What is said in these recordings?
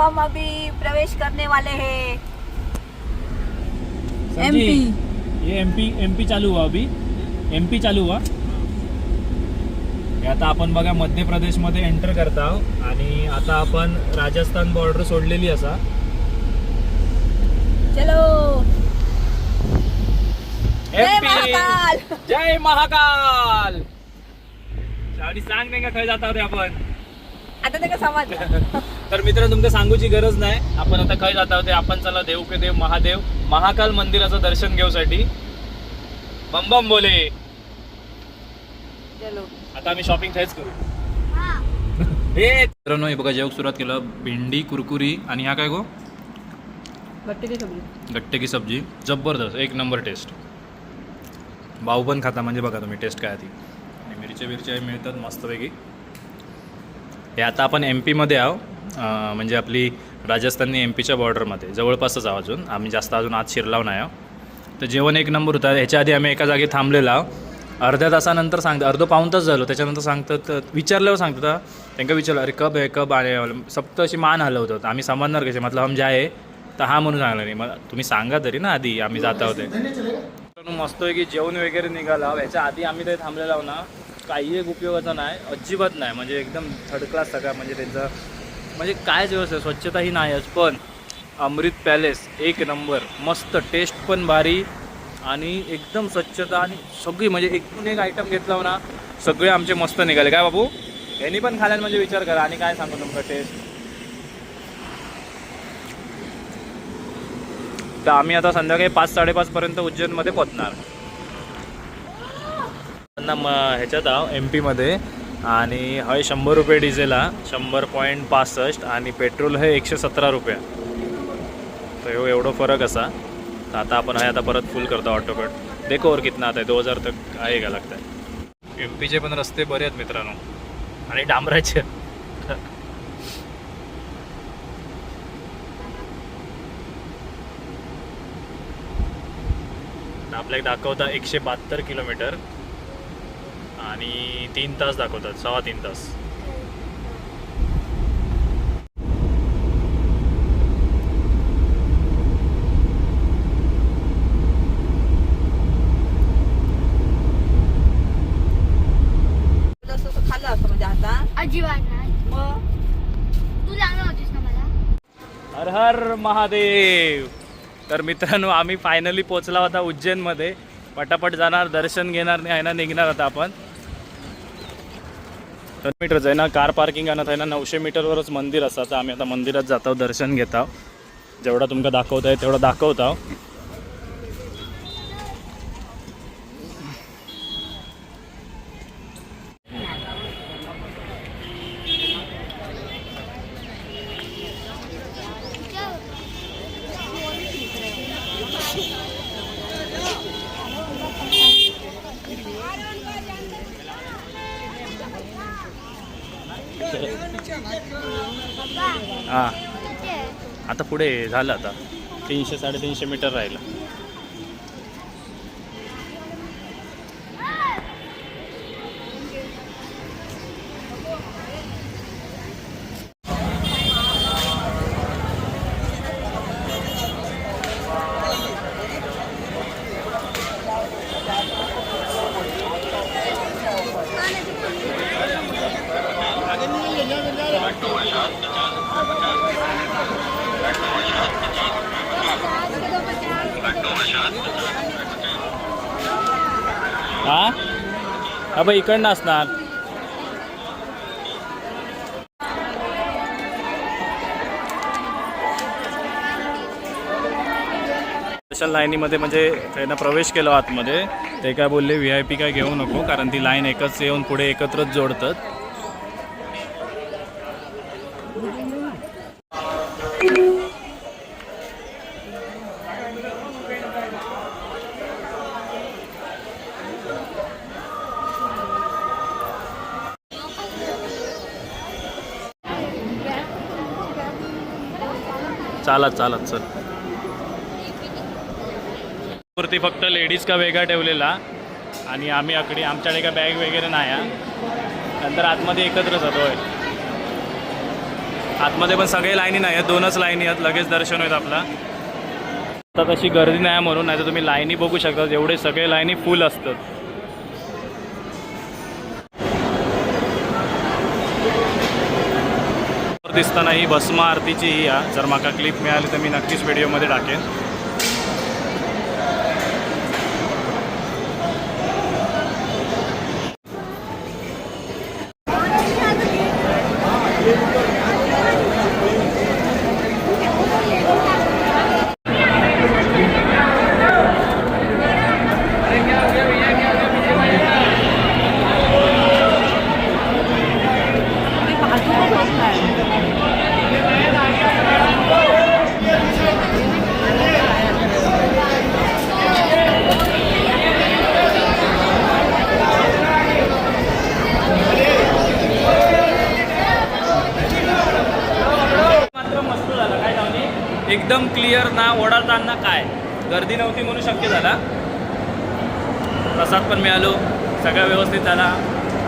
हम अभी प्रवेश करने वाले हैं समझी? MP। ये एमपी चालू हुआ अभी, एमपी चालू हुआ. हे आता आपण बघा मध्य प्रदेशमध्ये एंटर करत आहोत आणि आता आपण राजस्थान बॉर्डर सोडलेली असा. चलो जय MP. महाकाल। जय महाकाल. आणि सांग नाही का खय जाता होते आपण. आता ते का समजलं तर मित्रांनो तुमका सांगूची गरज नाही, आपण आता खय जाता होते. आपण चला देव के देव महादेव महाकाल मंदिराचं दर्शन घेऊसाठी. बम बम बोले. चलो आता आम्ही शॉपिंग थंयच करू. हे मित्रांनो हे बघा जेवण सुरुवात केलं. भेंडी कुरकुरी आणि ह्या काय गो गट्टे की सब्जी। गट्टे की सब्जी. जबरदस्त एक नंबर टेस्ट. भाऊ पण खाता म्हणजे बघा तुम्ही टेस्ट काय ती. आणि मिरच्या मिळतात मस्तपैकी. हे आता आपण एम पीमध्ये आहो, म्हणजे आपली राजस्थाननी एम पीच्या बॉर्डरमध्ये जवळपासच आहो. अजून आम्ही जास्त अजून आत शिरलाव नाही आहो. तर जेवण एक नंबर होता. ह्याच्या आधी आम्ही एका जागी थांबलेलो आहो. अर्ध्या तासानंतर सांगतात, अर्धं पाऊण तास झालो. त्याच्यानंतर सांगतात, विचारल्यावर सांगतात त्यांना विचारलं अरे कब आहे कब आले. सप्त अशी मान हलवतात. आम्ही समजणार कसे मतलब हम जाय तर हा म्हणून सांगला नाही. मग तुम्ही सांगा तरी ना आधी आम्ही जाता होते. मस्त आहे की जेवण वगैरे निघाला. ह्याच्या आधी आम्ही ते थांबलेलो आहो ना, काही एक उपयोगाचा नाही, अजिबात नाही. म्हणजे एकदम थर्ड क्लास सगळा. म्हणजे त्यांचं म्हणजे कायच व्यवस्था, स्वच्छताही नाहीच. पण अमृत पॅलेस एक नंबर, मस्त टेस्ट पण भारी आणि एकदम स्वच्छता आणि सगळी म्हणजे एकूण एक आयटम घेतला ना सगळे आमचे मस्त निघाले. काय बाबू यांनी पण खाल्यान म्हणजे विचार करा. आणि काय सांगू तुमचा टेस्ट. तर आम्ही आता संध्याकाळी 5-5:30 पर्यंत उज्जैनमध्ये पोहोचणार. ह्याच्यात आहो एम पीमध्ये. आणि हय 100 रुपये डिझेला, 100.65 आणि पेट्रोल हे 117 रुपये. तर एवढं फरक असा. तर आता आपण आता परत फुल करतो ऑटोकट. देखो और कितना आता आहे 2000 तक आहे का लागत आहे. एम पीचे पण रस्ते बरे आहेत मित्रांनो आणि डांबराचे. आपल्याला दाखवता 172 किलोमीटर आणि 3 तास दाखवतात, 3.25 तास. तसं खाल्लं असतं म्हणजे आता अजिबात नाही. मग तू सांगणार होतीस ना मला. हर हर महादेव. तर मित्रांनो आम्ही फायनली पोचला होता उज्जैनमध्ये. पटापट जाणार, दर्शन घेणार नाही आहे ना, निघणार आता आपण. 10 मीटरच आहे ना कार पार्किंग आणत आहे ना. 900 मीटरवरच मंदिर असतं. तर आम्ही आता मंदिरात जातो, दर्शन घेतो. जेवढा तुमका दाखवता आहे तेवढं दाखवतो. हां आता पुढे झालं. आता 300-350 मीटर राहिलं. हां अब इकडनं असणार. स्पेशल लाईनीमध्ये म्हणजे त्यांना प्रवेश केला आतमध्ये. ते काय बोलले VIP काय घेऊ नको, कारण ती लाईन एकच येऊन पुढे एकत्रच जोडतात. चालत चल. वरती फक्त लेडीज का वेगळा ठेवलेला आणि आम्ही आकडे आमच्याकडे का बॅग वगैरे नाही. नंतर आतमध्ये एकत्र जातो. आतमध्ये पण सगळे लाईनी नाही आहेत, 2च लाईनी आहेत, लगेच दर्शन होईल आपला. आता तशी गर्दी नाही म्हणून, नाही तर तुम्ही लाईनी बघू शकता, जेवढे सगळे लाईनी फुल असतात. दिसताना ही भस्म आरतीची ही या, जर माका क्लिप मिळाली तर मी नक्कीच व्हिडिओमध्ये टाकेन. एकदम क्लिअर ना ओढाताना काय गर्दी नव्हती म्हणून शक्य झाला. प्रसाद पण मिळालो, सगळं व्यवस्थित झाला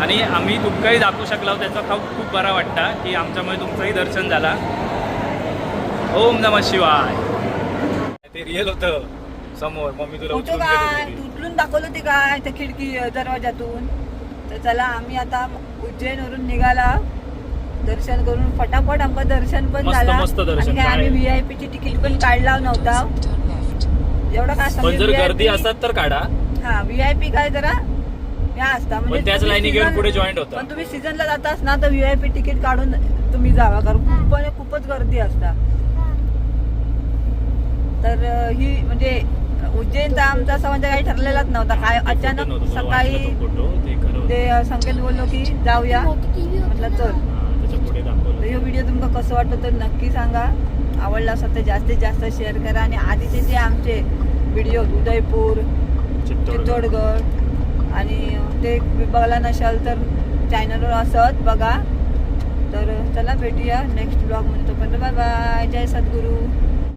आणि आम्ही तुमकाही दाखवू शकलो, त्याचा खूप बरा वाटता की आमच्यामुळे तुमचंही दर्शन झाला. ओम नमः शिवाय. ते रिअल होतं समोर, मम्मी तुला फोटो उचलून काय घेत होती. उचलून दाखवलं ते काय त्या खिडकी दरवाजातून. तर चला आम्ही आता उज्जैनवरून निघाला, दर्शन करून फटाफट आमचं दर्शन पण मस्त झाला. मस्त दर्शन. आणि काय आम्ही VIP ची तिकीट पण काढला नव्हता एवढा काय पण जर गर्दी असतात तर काढा. हा VIP काय जरा या असता पण त्याच तुम्ही लाईनी घेऊन season- पुढे जॉईंट होता. पण तुम्ही सीझनला जातास ना तर VIP तिकीट काढून तुम्ही जावा, कारण खूपच गर्दी असता. तर ही म्हणजे उज्जैनचा आमचा असं म्हणजे काही ठरलेलाच नव्हता. काय अचानक सकाळी ते संकेत बोललो की जाऊया, म्हटलं चल. तर हे व्हिडिओ तुमका कसं वाटतं तर नक्की सांगा. आवडला असेल तर जास्तीत जास्त शेअर करा. आणि आधीचे जे आमचे व्हिडिओ उदयपूर, चित्तोडगड आणि ते बघला नसाल तर चॅनलवर असत बघा. तर चला भेटूया नेक्स्ट ब्लॉग मध्ये. तोपर्यंत बाय बाय. जय सद्गुरू.